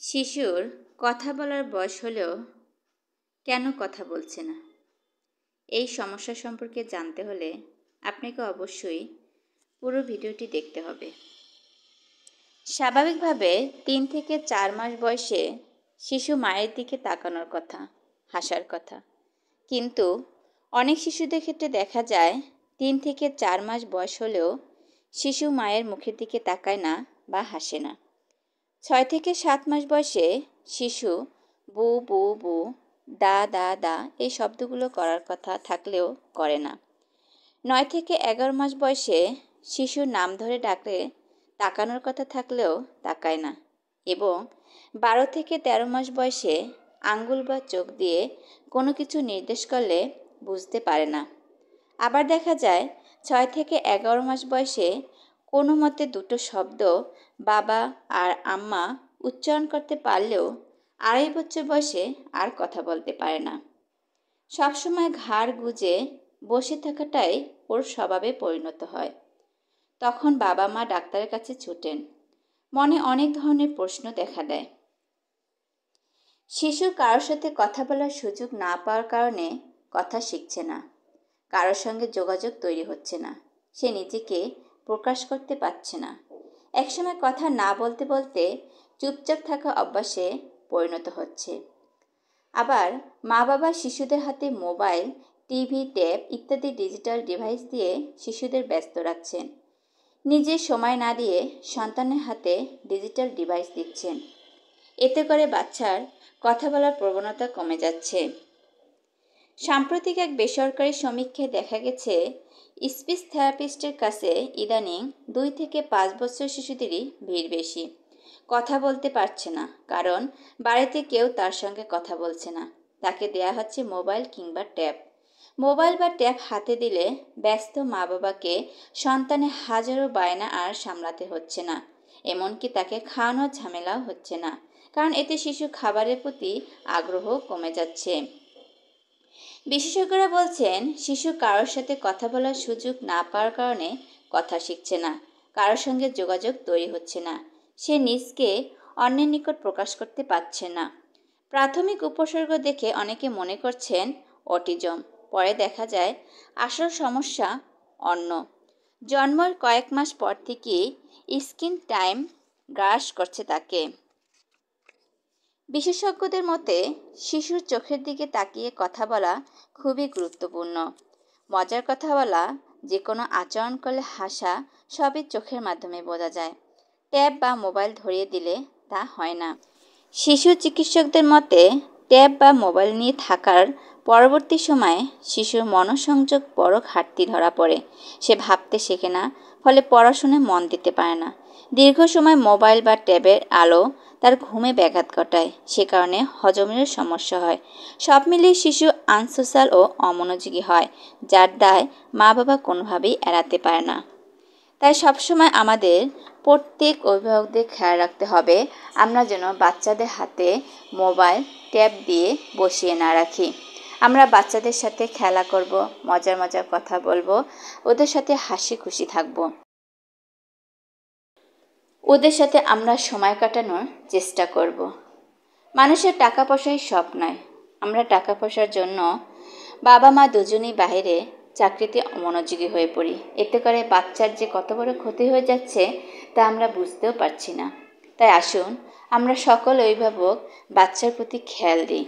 শিশুর কথা বলার বয়স হলেও কেন কথা বলছে না? এই সমস্যা সম্পর্কে জানতে হলে আপনাকে অবশ্যই পুরো ভিডিওটি দেখতে হবে। স্বাভাবিকভাবে ৩ থেকে ৪ মাস বয়সে শিশু মায়ের দিকে তাকানোর কথা, হাসার কথা। কিন্তু অনেক শিশুদের ক্ষেত্রে দেখা যায় ৩ থেকে ৪ মাস বয়স হলেও শিশু মায়ের মুখের দিকে তাকায় না বা হাসে না। ৬ থেকে ৭ মাস বয়সে শিশু বু বু বু, দা দা দা এই শব্দগুলো করার কথা থাকলেও করে না। ৯ থেকে ১১ মাস বয়সে শিশুর নাম ধরে ডাকলে তাকানোর কথা থাকলেও তাকায় না। এবং ১২ থেকে ১৩ মাস বয়সে আঙ্গুল বা চোখ দিয়ে কোনো কিছু নির্দেশ করলে বুঝতে পারে না। আবার দেখা যায় ৬ থেকে ১১ মাস বয়সে কোনো মতে দুটো শব্দ বাবা আর আম্মা উচ্চারণ করতে পারলেও ২.৫ বছর বয়সে আর কথা বলতে পারে না। সবসময় ঘাড় গুজে বসে থাকাটাই ওর স্বভাবে পরিণত হয়। তখন বাবা মা ডাক্তারের কাছে ছুটেন। মনে অনেক ধরনের প্রশ্ন দেখা দেয়। শিশু কারোর সাথে কথা বলার সুযোগ না পাওয়ার কারণে কথা শিখছে না, কারোর সঙ্গে যোগাযোগ তৈরি হচ্ছে না, সে নিজেকে প্রকাশ করতে পারছে না। একসময় কথা না বলতে বলতে চুপচাপ থাকা অভ্যাসে পরিণত হচ্ছে। আবার মা বাবা শিশুদের হাতে মোবাইল, টিভি, ট্যাব ইত্যাদি ডিজিটাল ডিভাইস দিয়ে শিশুদের ব্যস্ত রাখছেন। নিজে সময় না দিয়ে সন্তানের হাতে ডিজিটাল ডিভাইস দিচ্ছেন। এতে করে বাচ্চার কথা বলার প্রবণতা কমে যাচ্ছে। সাম্প্রতিক এক বেসরকারি সমীক্ষায় দেখা গেছে স্পিচ থেরাপিস্টের কাছে ইদানিং ২ থেকে ৫ বছর শিশুদেরই ভিড় বেশি। কথা বলতে পারছে না, কারণ বাড়িতে কেউ তার সঙ্গে কথা বলছে না। তাকে দেয়া হচ্ছে মোবাইল কিংবা ট্যাব। মোবাইল বা ট্যাব হাতে দিলে ব্যস্ত মা বাবাকে সন্তানের হাজারো বায়না আর সামলাতে হচ্ছে না। এমনকি তাকে খাওয়ানোর ঝামেলাও হচ্ছে না, কারণ এতে শিশু খাবারের প্রতি আগ্রহ কমে যাচ্ছে। বিশেষজ্ঞরা বলছেন শিশু কারোর সাথে কথা বলার সুযোগ না পাওয়ার কারণে কথা শিখছে না, কারোর সঙ্গে যোগাযোগ তৈরি হচ্ছে না, সে নিজকে অন্যের নিকট প্রকাশ করতে পারছে না। প্রাথমিক উপসর্গ দেখে অনেকে মনে করছেন অটিজম, পরে দেখা যায় আসল সমস্যা অন্য। জন্মের কয়েক মাস পর থেকেই স্ক্রিন টাইম গ্রাস করছে তাকে। বিশেষজ্ঞদের মতে শিশুর চোখের দিকে তাকিয়ে কথা বলা খুবই গুরুত্বপূর্ণ। মজার কথা বলা, যে কোনো আচরণ করলে হাসা সবই চোখের মাধ্যমে বোঝা যায়। ট্যাব বা মোবাইল ধরিয়ে দিলে তা হয় না। শিশু চিকিৎসকদের মতে ট্যাব বা মোবাইল নিয়ে থাকার পরবর্তী সময়ে শিশুর মনোসংযোগ বড় ঘাটতি ধরা পড়ে। সে ভাবতে শেখে না, ফলে পড়াশোনায় মন দিতে পারে না। দীর্ঘ সময় মোবাইল বা ট্যাবের আলো তার ঘুমে ব্যাঘাত ঘটায়, সে কারণে হজমের সমস্যা হয়। সব মিলিয়ে শিশু আনসোশ্যাল ও অমনোযোগী হয়, যার দায় মা বাবা কোনোভাবেই এড়াতে পারে না। তাই সবসময় আমাদের প্রত্যেক অভিভাবকদের খেয়াল রাখতে হবে আমরা যেন বাচ্চাদের হাতে মোবাইল, ট্যাব দিয়ে বসিয়ে না রাখি। আমরা বাচ্চাদের সাথে খেলা করব, মজার মজার কথা বলবো, ওদের সাথে হাসি খুশি থাকব। ওদের সাথে আমরা সময় কাটানোর চেষ্টা করব। মানুষের টাকা পয়সাই সব নয়। আমরা টাকা পয়সার জন্য বাবা মা দুজনেই বাইরে চাকরিতে অমনোযোগী হয়ে পড়ি। এতে করে বাচ্চার যে কত বড় ক্ষতি হয়ে যাচ্ছে তা আমরা বুঝতেও পারছি না। তাই আসুন আমরা সকল অভিভাবক বাচ্চার প্রতি খেয়াল দিই।